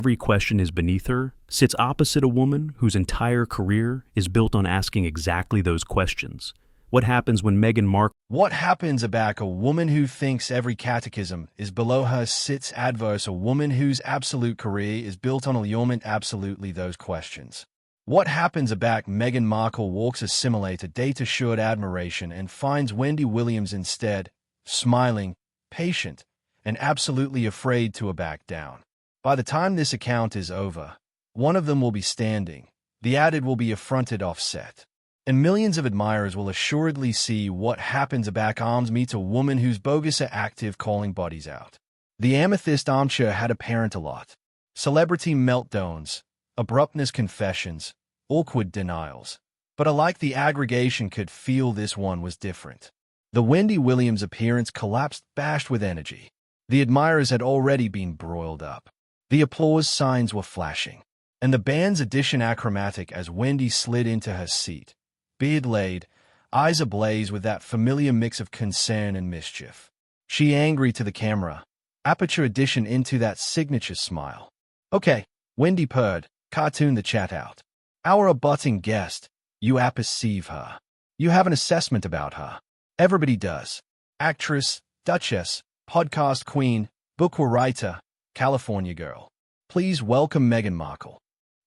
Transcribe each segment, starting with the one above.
Every question is beneath her, sits opposite a woman whose entire career is built on asking exactly those questions. What happens when Meghan Markle? What happens about a woman who thinks every catechism is below her sits adverse a woman whose absolute career is built on allurement absolutely those questions? What happens about Meghan Markle walks a simulator date-assured admiration and finds Wendy Williams instead, smiling, patient, and absolutely afraid to back down? By the time this account is over, one of them will be standing, the added will be affronted offset, and millions of admirers will assuredly see what happens about arms meets a woman whose bogus are active calling bodies out. The amethyst armchair had apparent a lot. Celebrity meltdowns, abruptness confessions, awkward denials. But alike the aggregation could feel this one was different. The Wendy Williams appearance collapsed bashed with energy. The admirers had already been broiled up. The applause signs were flashing, and the band's addition achromatic as Wendy slid into her seat, beard laid, eyes ablaze with that familiar mix of concern and mischief. She angry to the camera, aperture addition into that signature smile. Okay, Wendy purred, cartoon the chat out. Our abutting guest, you aperceive her. You have an assessment about her. Everybody does. Actress, duchess, podcast queen, book writer, California girl. Please welcome Meghan Markle.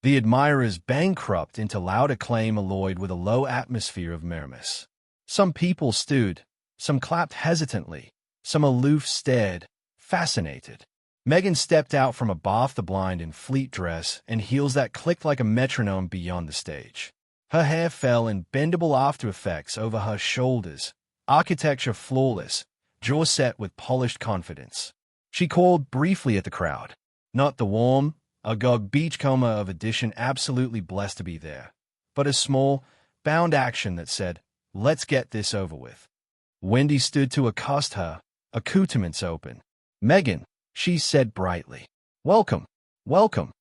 The admirers bankrupt into loud acclaim alloyed with a low atmosphere of murmurs. Some people stood, some clapped hesitantly, some aloof stared, fascinated. Meghan stepped out from above the blind in fleet dress and heels that clicked like a metronome beyond the stage. Her hair fell in bendable after effects over her shoulders, architecture flawless, jaw set with polished confidence. She called briefly at the crowd. Not the warm, agog beachcomber of addition absolutely blessed to be there, but a small, bound action that said, let's get this over with. Wendy stood to accost her, accoutrements open. Meghan, she said brightly. Welcome, welcome.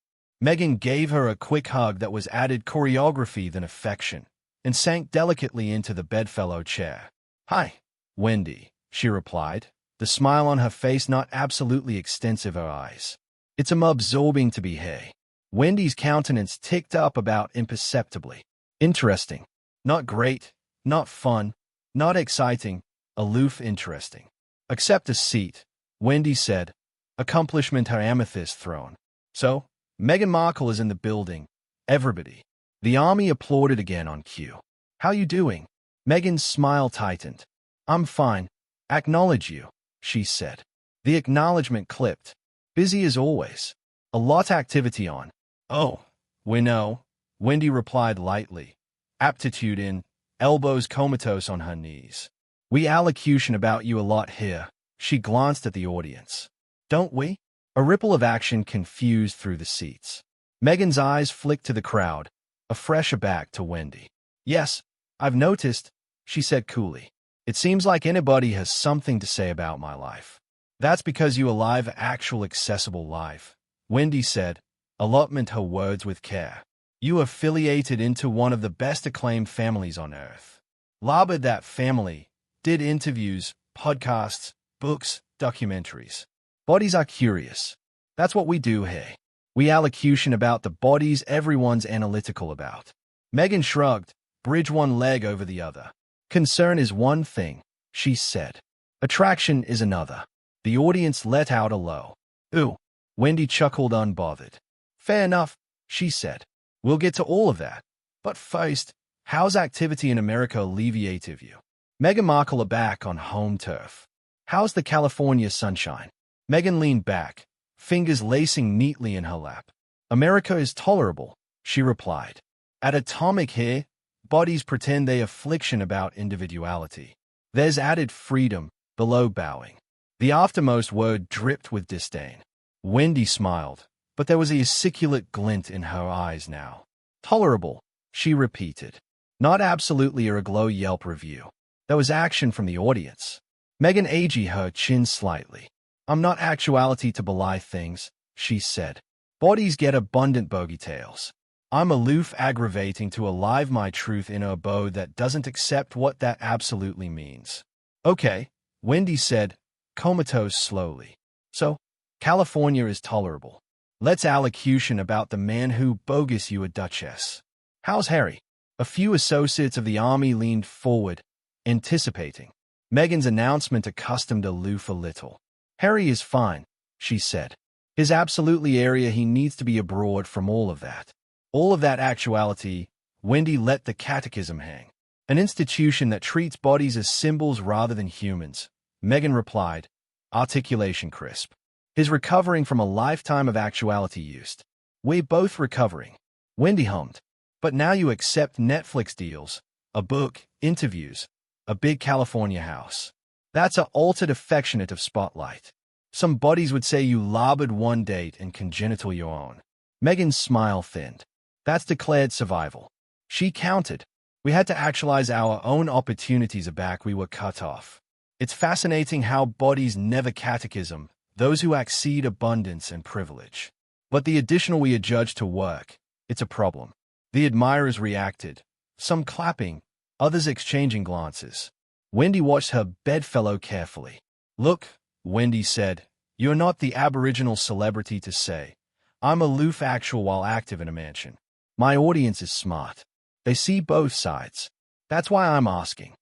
Meghan gave her a quick hug that was added choreography than affection, and sank delicately into the bedfellow chair. Hi, Wendy, she replied, the smile on her face not absolutely extensive her eyes. It's absorbing to be here. Wendy's countenance ticked up about imperceptibly. Interesting. Not great, not fun, not exciting, aloof interesting. Accept a seat, Wendy said, accomplishment her amethyst throne. So, Meghan Markle is in the building. Everybody. The army applauded again on cue. How you doing? Meghan's smile tightened. I'm fine. Acknowledge you, she said. The acknowledgement clipped. Busy as always. A lot activity on. Oh, we know, Wendy replied lightly. Aptitude in, elbows comatose on her knees. We allocution about you a lot here. She glanced at the audience. Don't we? A ripple of action confused through the seats. Meghan's eyes flicked to the crowd, a fresh aback to Wendy. Yes, I've noticed, she said coolly. It seems like anybody has something to say about my life. That's because you alive actual accessible life, Wendy said, allotment her words with care. You affiliated into one of the best acclaimed families on earth. Labored that family, did interviews, podcasts, books, documentaries. Bodies are curious. That's what we do here. We allocution about the bodies everyone's analytical about. Meghan shrugged, bridge one leg over the other. Concern is one thing, she said. Attraction is another. The audience let out a low. Ooh, Wendy chuckled unbothered. Fair enough, she said. We'll get to all of that. But first, how's activity in America alleviative you? Meghan Markle back on home turf. How's the California sunshine? Meghan leaned back, fingers lacing neatly in her lap. America is tolerable, she replied. At atomic here, bodies pretend they affliction about individuality. There's added freedom, below bowing. The aftermost word dripped with disdain. Wendy smiled, but there was a siculate glint in her eyes now. Tolerable, she repeated. Not absolutely a glow Yelp review. There was action from the audience. Meghan aged her chin slightly. I'm not actuality to belie things, she said. Bodies get abundant bogey tales. I'm aloof aggravating to alive my truth in a abode that doesn't accept what that absolutely means. Okay, Wendy said, comatose slowly. So, California is tolerable. Let's allocution about the man who bogus you a duchess. How's Harry? A few associates of the army leaned forward, anticipating Meghan's announcement, accustomed aloof a little. Harry is fine, she said. His absolutely area, he needs to be abroad from all of that. All of that actuality. Wendy let the catechism hang. An institution that treats bodies as symbols rather than humans. Meghan replied, articulation crisp. He's recovering from a lifetime of actuality used. We're both recovering. Wendy hummed. But now you accept Netflix deals, a book, interviews, a big California house. That's a altered affectionate of spotlight. Some bodies would say you labored one date and congenital your own. Meghan's smile thinned. That's declared survival. She counted. We had to actualize our own opportunities back we were cut off. It's fascinating how bodies never catechism, those who exceed abundance and privilege. But the additional we adjudge to work, it's a problem. The admirers reacted, some clapping, others exchanging glances. Wendy watched her bedfellow carefully. Look, Wendy said, you're not the aboriginal celebrity to say, I'm aloof actual while active in a mansion. My audience is smart. They see both sides. That's why I'm asking.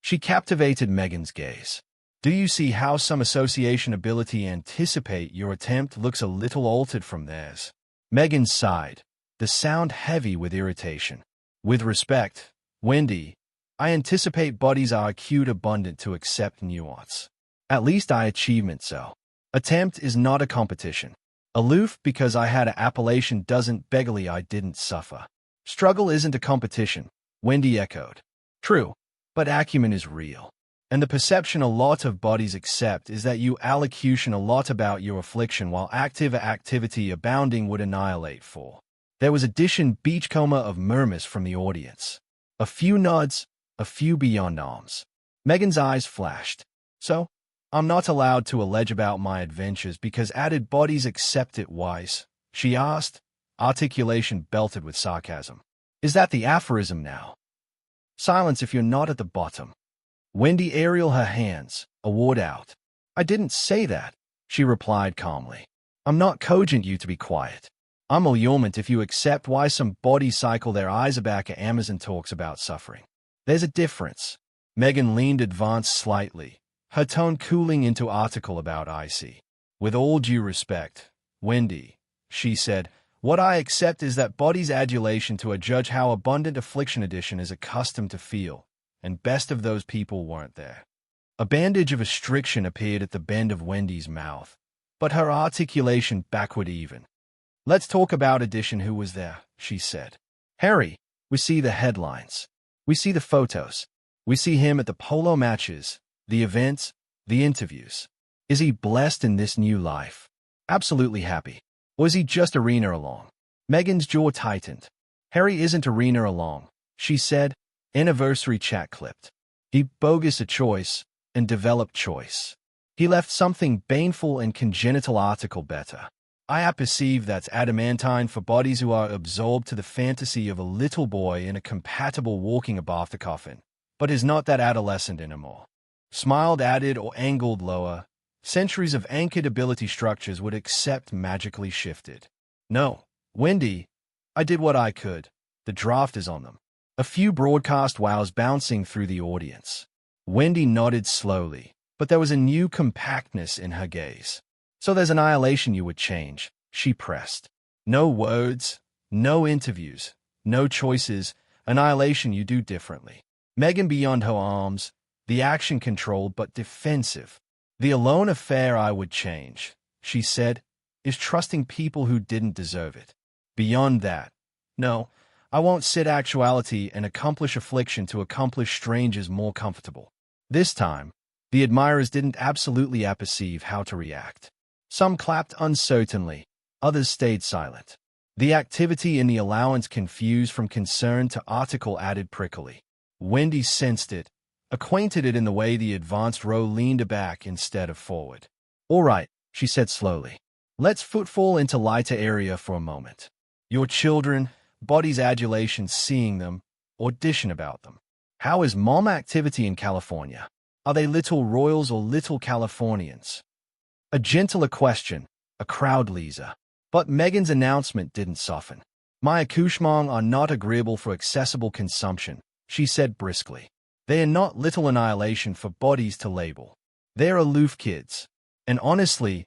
She captivated Meghan's gaze. Do you see how some association ability anticipate your attempt looks a little altered from theirs? Meghan sighed, the sound heavy with irritation. With respect, Wendy, I anticipate bodies are acute abundant to accept nuance. At least I achievement so. Attempt is not a competition. Aloof because I had a appellation doesn't beggarly I didn't suffer. Struggle isn't a competition, Wendy echoed. True, but acumen is real. And the perception a lot of bodies accept is that you allocution a lot about your affliction while active activity abounding would annihilate for. There was addition beachcomber of murmurs from the audience. A few nods, a few beyond arms. Meghan's eyes flashed. So, I'm not allowed to allege about my adventures because added bodies accept it wise, she asked, articulation belted with sarcasm. Is that the aphorism now? Silence if you're not at the bottom. Wendy aerial her hands, award out. I didn't say that, she replied calmly. I'm not cogent you to be quiet. I'm allurement if you accept why some bodies cycle their eyes back at Amazon talks about suffering. There's a difference. Meghan leaned advanced slightly, her tone cooling into article about IC. With all due respect, Wendy, she said, what I accept is that body's adulation to a judge how abundant affliction edition is accustomed to feel, and best of those people weren't there. A bandage of restriction appeared at the bend of Wendy's mouth, but her articulation backward even. Let's talk about edition who was there, she said. Harry, we see the headlines. We see the photos. We see him at the polo matches, the events, the interviews. Is he blessed in this new life? Absolutely happy. Or is he just arena along? Meghan's jaw tightened. Harry isn't arena along, she said, anniversary chat clipped. He bogus a choice and developed choice. He left something baneful and congenital article better. I perceive that's adamantine for bodies who are absorbed to the fantasy of a little boy in a compatible walking above the coffin, but is not that adolescent anymore. Smiled added or angled lower, centuries of anchored ability structures would accept magically shifted. No, Wendy, I did what I could. The draft is on them. A few broadcast wows bouncing through the audience. Wendy nodded slowly, but there was a new compactness in her gaze. So there's annihilation you would change, she pressed. No words, no interviews, no choices, annihilation you do differently. Meghan beyond her arms, the action controlled but defensive. The alone affair I would change, she said, is trusting people who didn't deserve it. Beyond that, no, I won't sit actuality and accomplish affliction to accomplish strangers more comfortable. This time, the admirers didn't absolutely apperceive how to react. Some clapped uncertainly, others stayed silent. The activity in the allowance confused from concern to article added prickly. Wendy sensed it, acquainted it in the way the advanced row leaned back instead of forward. All right, she said slowly. Let's footfall into lighter area for a moment. Your children, body's adulation seeing them, audition about them. How is mom activity in California? Are they little royals or little Californians? A gentler question, a crowd leaser. But Meghan's announcement didn't soften. My accouchements are not agreeable for accessible consumption, she said briskly. They are not little annihilation for bodies to label. They're aloof kids. And honestly,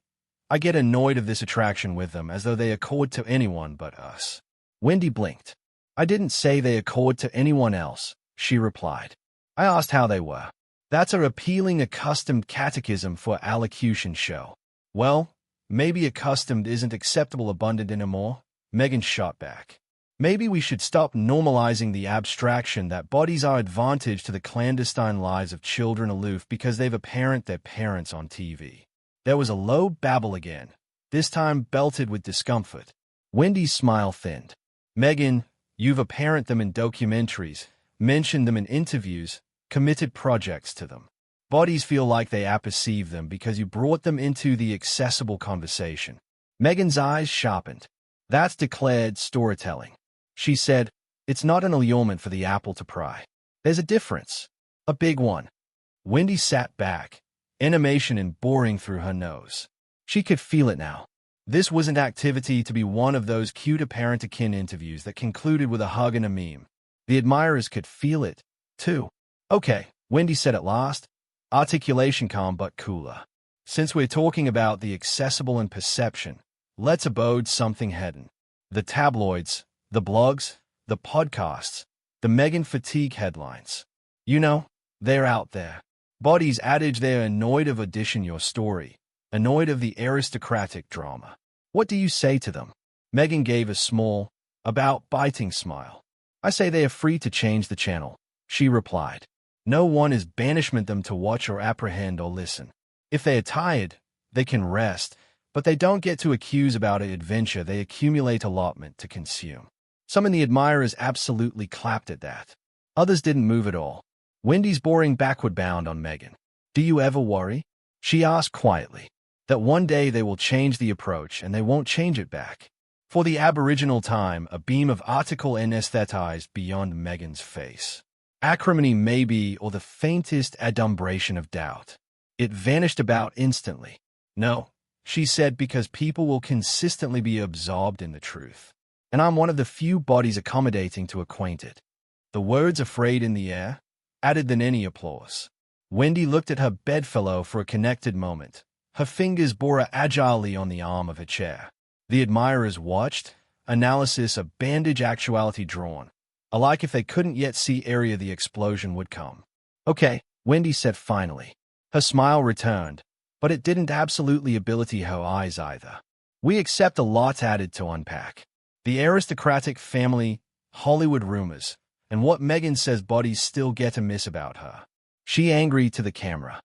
I get annoyed of this attraction with them as though they accord to anyone but us. Wendy blinked. I didn't say they accord to anyone else, she replied. I asked how they were. That's a appealing accustomed catechism for allocution show. Well, maybe accustomed isn't acceptable abundant anymore, Meghan shot back. Maybe we should stop normalizing the abstraction that bodies are advantage to the clandestine lives of children aloof because they've apparent their parents on TV. There was a low babble again, this time belted with discomfort. Wendy's smile thinned. Meghan, you've apparent them in documentaries, mentioned them in interviews, committed projects to them. Bodies feel like they apperceive them because you brought them into the accessible conversation. Meghan's eyes sharpened. That's declared storytelling. She said, it's not an allurement for the apple to pry. There's a difference. A big one. Wendy sat back, animation and boring through her nose. She could feel it now. This wasn't activity to be one of those cute apparent-akin interviews that concluded with a hug and a meme. The admirers could feel it, too. Okay, Wendy said at last, articulation calm but cooler. Since we're talking about the accessible and perception, let's abode something hidden. The tabloids, the blogs, the podcasts, the Meghan fatigue headlines. You know, they're out there. Bodies adage they're annoyed of audition your story, annoyed of the aristocratic drama. What do you say to them? Meghan gave a small, about biting smile. I say they are free to change the channel, she replied. No one is banishment them to watch or apprehend or listen. If they are tired, they can rest, but they don't get to accuse about an adventure they accumulate allotment to consume. Some of the admirers absolutely clapped at that. Others didn't move at all. Wendy's boring backward bound on Meghan. Do you ever worry? She asked quietly. That one day they will change the approach and they won't change it back. For the aboriginal time, a beam of article anesthetized beyond Meghan's face. Acrimony maybe, or the faintest adumbration of doubt. It vanished about instantly. No, she said, because people will consistently be absorbed in the truth. And I'm one of the few bodies accommodating to acquaint it. The words afraid in the air, added than any applause. Wendy looked at her bedfellow for a connected moment. Her fingers bore agilely on the arm of her chair. The admirers watched, analysis of bandage actuality drawn, alike if they couldn't yet see area the explosion would come. Okay, Wendy said finally. Her smile returned, but it didn't absolutely ability her eyes either. We accept a lot added to unpack. The aristocratic family, Hollywood rumors, and what Meghan says bodies still get a miss about her. She angry to the camera.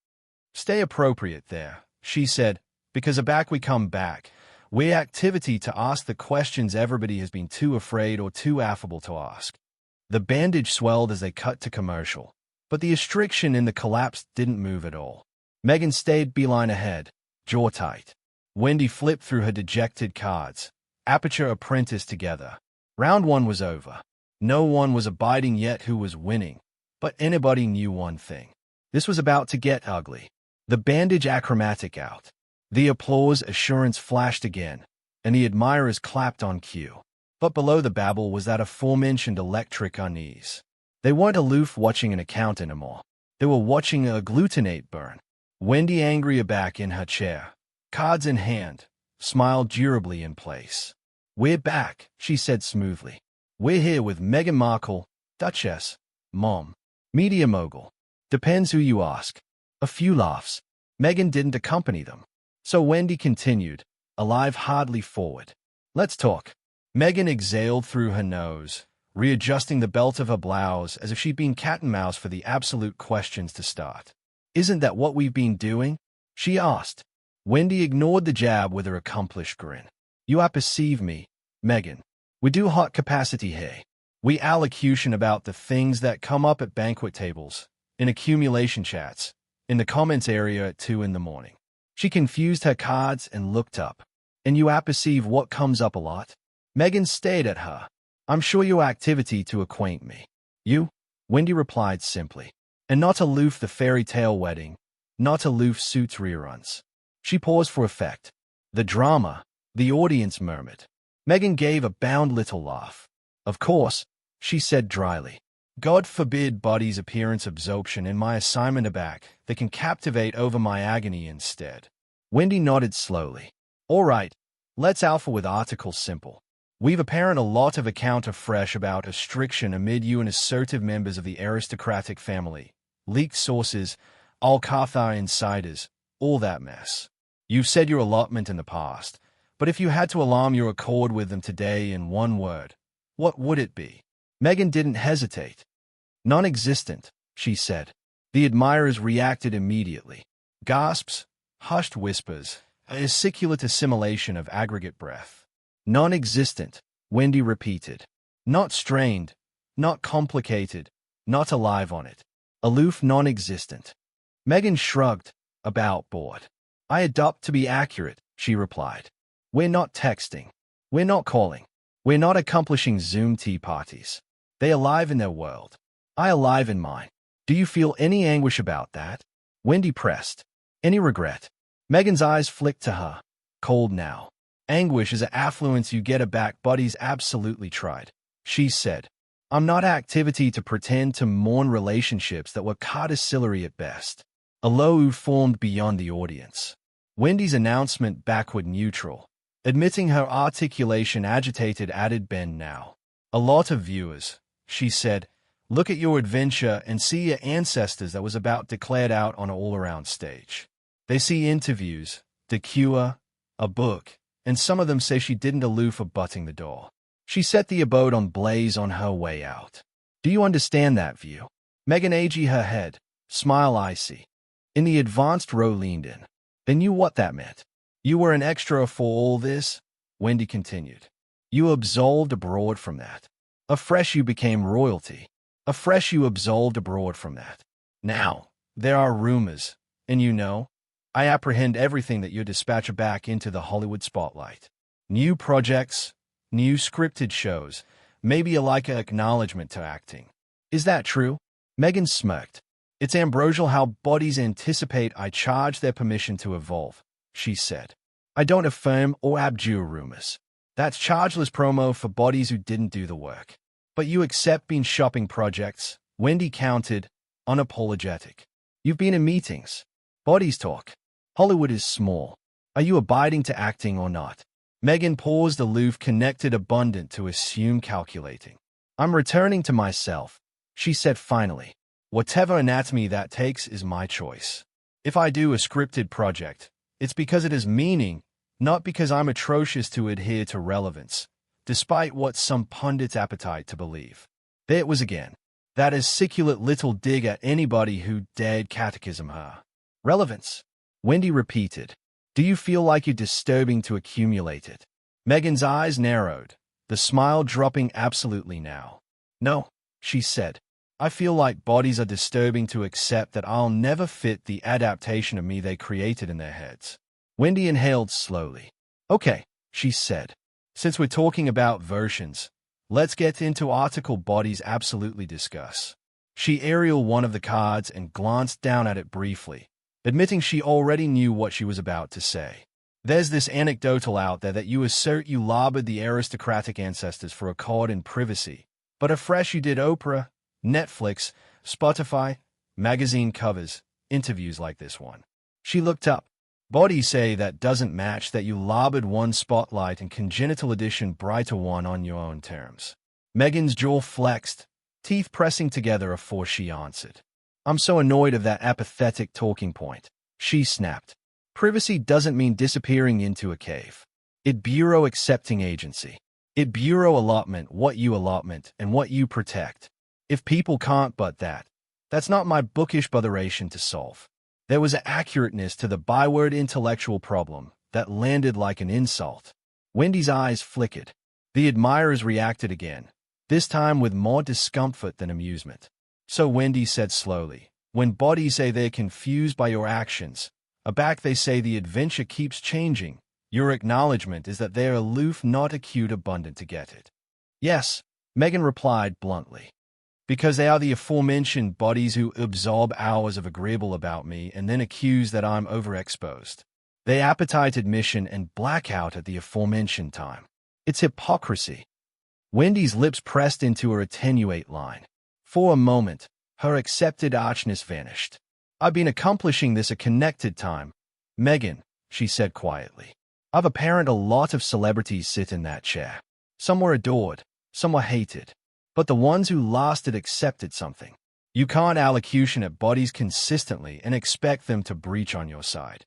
Stay appropriate there, she said, because aback we come back. We're activity to ask the questions everybody has been too afraid or too affable to ask. The bandage swelled as they cut to commercial, but the restriction in the collapse didn't move at all. Meghan stayed beeline ahead, jaw tight. Wendy flipped through her dejected cards. Aperture apprentice together. Round one was over. No one was abiding yet who was winning, but anybody knew one thing. This was about to get ugly. The bandage achromatic out. The applause assurance flashed again, and the admirers clapped on cue. But below the babble was that aforementioned electric unease. They weren't aloof watching an account anymore. They were watching a glutenate burn. Wendy angry aback in her chair, cards in hand, smiled durably in place. We're back, she said smoothly. We're here with Meghan Markle, Duchess, Mom, media mogul. Depends who you ask. A few laughs. Meghan didn't accompany them. So Wendy continued, alive hardly forward. Let's talk. Meghan exhaled through her nose, readjusting the belt of her blouse as if she'd been cat and mouse for the absolute questions to start. Isn't that what we've been doing? She asked. Wendy ignored the jab with her accomplished grin. You perceive me, Meghan. We do hot capacity hey. We allocution about the things that come up at banquet tables, in accumulation chats, in the comments area at 2 a.m. She confused her cards and looked up. And you perceive what comes up a lot? Meghan stared at her. I'm sure your activity to acquaint me. You? Wendy replied simply. And not aloof the fairy tale wedding, not aloof suits reruns. She paused for effect. The drama, The audience murmured. Meghan gave a bound little laugh. Of course, she said dryly. God forbid bodies appearance absorption in my assignment aback that can captivate over my agony instead. Wendy nodded slowly. All right, let's alpha with article simple. We've apparent a lot of account of fresh about restriction amid you and assertive members of the aristocratic family. Leaked sources, Al-Qatar insiders, all that mess. You've said your allotment in the past, but if you had to alarm your accord with them today in one word, what would it be? Meghan didn't hesitate. Non-existent, she said. The admirers reacted immediately. Gasps, hushed whispers, a gesticulate assimilation of aggregate breath. Non-existent, Wendy repeated. Not strained, not complicated, not alive on it. Aloof non-existent. Meghan shrugged, about bored. I adopt to be accurate, she replied. We're not texting. We're not calling. We're not accomplishing Zoom tea parties. They alive in their world. I alive in mine. Do you feel any anguish about that? Wendy pressed. Any regret? Meghan's eyes flicked to her. Cold now. Anguish is a affluence you get aback buddies absolutely tried. She said. I'm not activity to pretend to mourn relationships that were codicillary at best. A low formed beyond the audience. Wendy's announcement backward neutral. Admitting her articulation agitated added bend now. A lot of viewers, she said, look at your adventure and see your ancestors that was about declared out on an all-around stage. They see interviews, the cure, a book, and some of them say she didn't aloof for butting the door. She set the abode on blaze on her way out. Do you understand that view? Meghan aged her head, smile icy. In the advanced row leaned in. They knew what that meant. You were an extra for all this, Wendy continued. You absolved abroad from that. Afresh you became royalty. Afresh you absolved abroad from that. Now, there are rumors, and you know, I apprehend everything that you dispatch back into the Hollywood spotlight. New projects, new scripted shows, maybe like an acknowledgement to acting. Is that true? Meghan smirked. It's ambrosial how bodies anticipate I charge their permission to evolve, she said. I don't affirm or abjure rumors. That's chargeless promo for bodies who didn't do the work. But you accept being shopping projects, Wendy countered, unapologetic. You've been in meetings. Bodies talk. Hollywood is small. Are you abiding to acting or not? Meghan paused aloof, connected abundant to assume calculating. I'm returning to myself, she said finally. Whatever anatomy that takes is my choice. If I do a scripted project, it's because it has meaning, not because I'm atrocious to adhere to relevance, despite what some pundits' appetite to believe. There it was again. That articulate little dig at anybody who dared catechism her. Relevance, Wendy repeated. Do you feel like you're disturbing to accumulate it? Meghan's eyes narrowed, the smile dropping absolutely now. No, she said. I feel like bodies are disturbing to accept that I'll never fit the adaptation of me they created in their heads. Wendy inhaled slowly. Okay, she said. Since we're talking about versions, let's get into article bodies absolutely discuss. She aerialed one of the cards and glanced down at it briefly, admitting she already knew what she was about to say. There's this anecdotal out there that you assert you labored the aristocratic ancestors for a card in privacy, but afresh you did Oprah, Netflix, Spotify, magazine covers, interviews like this one. She looked up. Bodies say that doesn't match that you labored one spotlight and congenital edition brighter one on your own terms. Meghan's jaw flexed, teeth pressing together afore she answered. I'm so annoyed of that apathetic talking point, she snapped. Privacy doesn't mean disappearing into a cave. It bureau accepting agency. It bureau allotment what you allotment and what you protect. If people can't but that, that's not my bookish botheration to solve. There was an accurateness to the byword intellectual problem that landed like an insult. Wendy's eyes flickered. The admirers reacted again, this time with more discomfort than amusement. So Wendy said slowly, when bodies say they're confused by your actions, aback they say the adventure keeps changing, your acknowledgement is that they're aloof, not acute, abundant to get it. Yes, Meghan replied bluntly. Because they are the aforementioned bodies who absorb hours of agreeable about me and then accuse that I'm overexposed. They appetite admission and blackout at the aforementioned time. It's hypocrisy. Wendy's lips pressed into her attenuate line. For a moment, her accepted archness vanished. I've been accomplishing this a connected time. Meghan, she said quietly. I've apparent a lot of celebrities sit in that chair. Some were adored, some were hated. But the ones who lasted accepted something. You can't allocution at bodies consistently and expect them to breach on your side.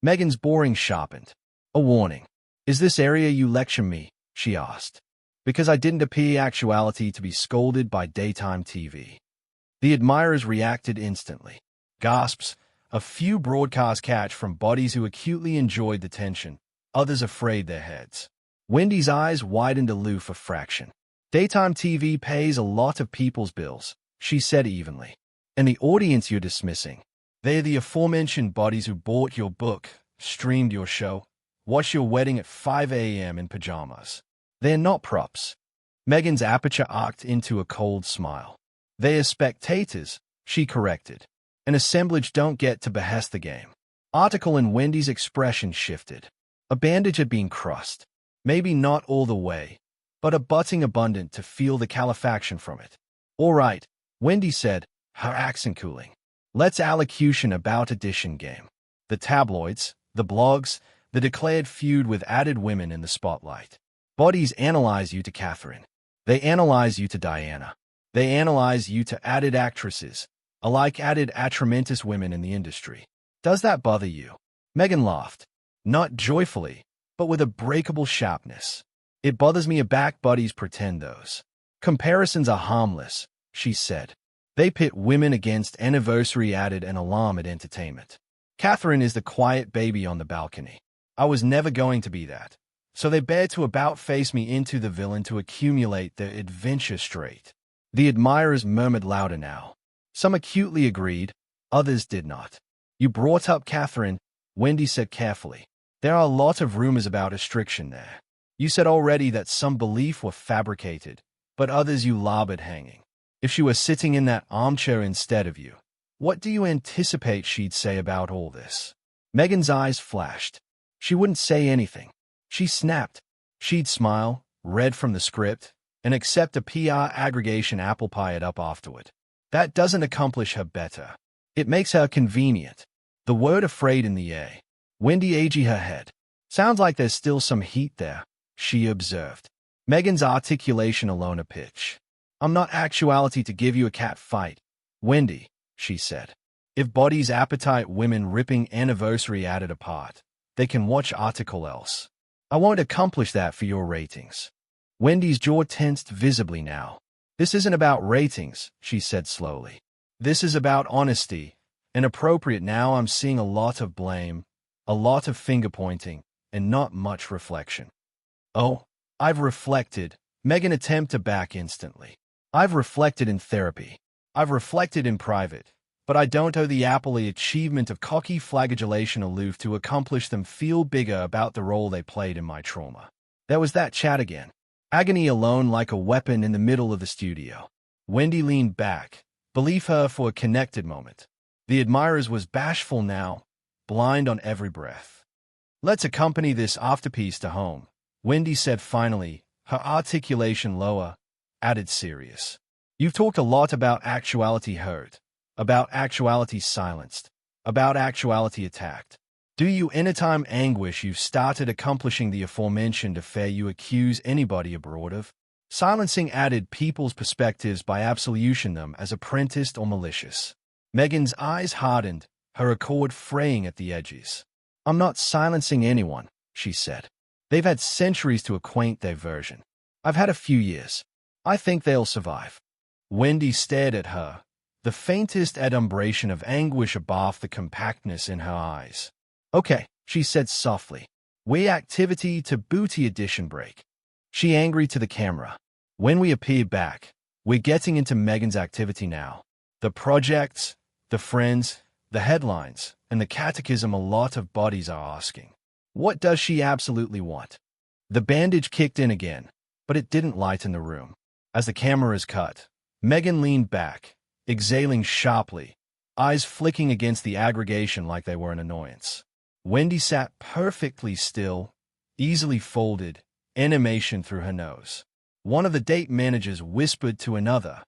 Meghan's boring sharpened. A warning. Is this area you lecture me? She asked. Because I didn't appear actuality to be scolded by daytime TV. The admirers reacted instantly. Gasps, a few broadcast catch from bodies who acutely enjoyed the tension, others afraid their heads. Wendy's eyes widened aloof a fraction. Daytime TV pays a lot of people's bills, she said evenly. And the audience you're dismissing, they're the aforementioned bodies who bought your book, streamed your show, watched your wedding at 5 a.m. in pajamas. They're not props. Meghan's aperture arced into a cold smile. They are spectators, she corrected. An assemblage don't get to behest the game. Article in Wendy's expression shifted. A bandage had been crossed. Maybe not all the way, but abutting abundant to feel the calefaction from it. All right, Wendy said, her accent cooling. Let's allocution about edition game. The tabloids, the blogs, the declared feud with added women in the spotlight. Bodies analyze you to Catherine. They analyze you to Diana. They analyze you to added actresses, alike added atramentus women in the industry. Does that bother you? Meghan laughed. Not joyfully, but with a breakable sharpness. It bothers me aback bodies pretend those. Comparisons are harmless, she said. They pit women against anniversary added and alarm at entertainment. Catherine is the quiet baby on the balcony. I was never going to be that. So they bear to about-face me into the villain to accumulate their adventure straight. The admirers murmured louder now. Some acutely agreed, others did not. You brought up Catherine, Wendy said carefully. There are a lot of rumors about restriction there. You said already that some belief were fabricated, but others you labored hanging. If she were sitting in that armchair instead of you, what do you anticipate she'd say about all this? Meghan's eyes flashed. She wouldn't say anything. She snapped. She'd smile, read from the script, and accept a PR aggregation apple pie it up afterward. That doesn't accomplish her better. It makes her convenient. The word afraid in the air. Wendy aged her head. Sounds like there's still some heat there, she observed. Meghan's articulation alone a pitch. I'm not actuality to give you a cat fight, Wendy, she said. If bodies appetite women ripping anniversary added apart, they can watch article else. I won't accomplish that for your ratings. Wendy's jaw tensed visibly now. This isn't about ratings, she said slowly. This is about honesty. And appropriate now I'm seeing a lot of blame, a lot of finger-pointing, and not much reflection. Oh, I've reflected. Meghan attempted to back instantly. I've reflected in therapy. I've reflected in private. But I don't owe the appley achievement of cocky flagellation aloof to accomplish them feel bigger about the role they played in my trauma. There was that chat again. Agony alone like a weapon in the middle of the studio. Wendy leaned back, believe her for a connected moment. The admirers was bashful now, blind on every breath. Let's accompany this afterpiece to home, Wendy said finally, her articulation lower, added serious. You've talked a lot about actuality heard, about actuality silenced, about actuality attacked. Do you anytime anguish you've started accomplishing the aforementioned affair you accuse anybody abroad of? Silencing added people's perspectives by absolution them as apprenticed or malicious. Meghan's eyes hardened, her accord fraying at the edges. I'm not silencing anyone, she said. They've had centuries to acquaint their version. I've had a few years. I think they'll survive. Wendy stared at her, the faintest adumbration of anguish above the compactness in her eyes. Okay, she said softly. We activity to booty edition break. She angry to the camera. When we appear back, we're getting into Meghan's activity now. The projects, the friends, the headlines, and the catechism a lot of bodies are asking. What does she absolutely want? The bandage kicked in again, but it didn't lighten the room. As the cameras cut, Meghan leaned back, exhaling sharply, eyes flicking against the aggregation like they were an annoyance. Wendy sat perfectly still, easily folded, animation through her nose. One of the date managers whispered to another,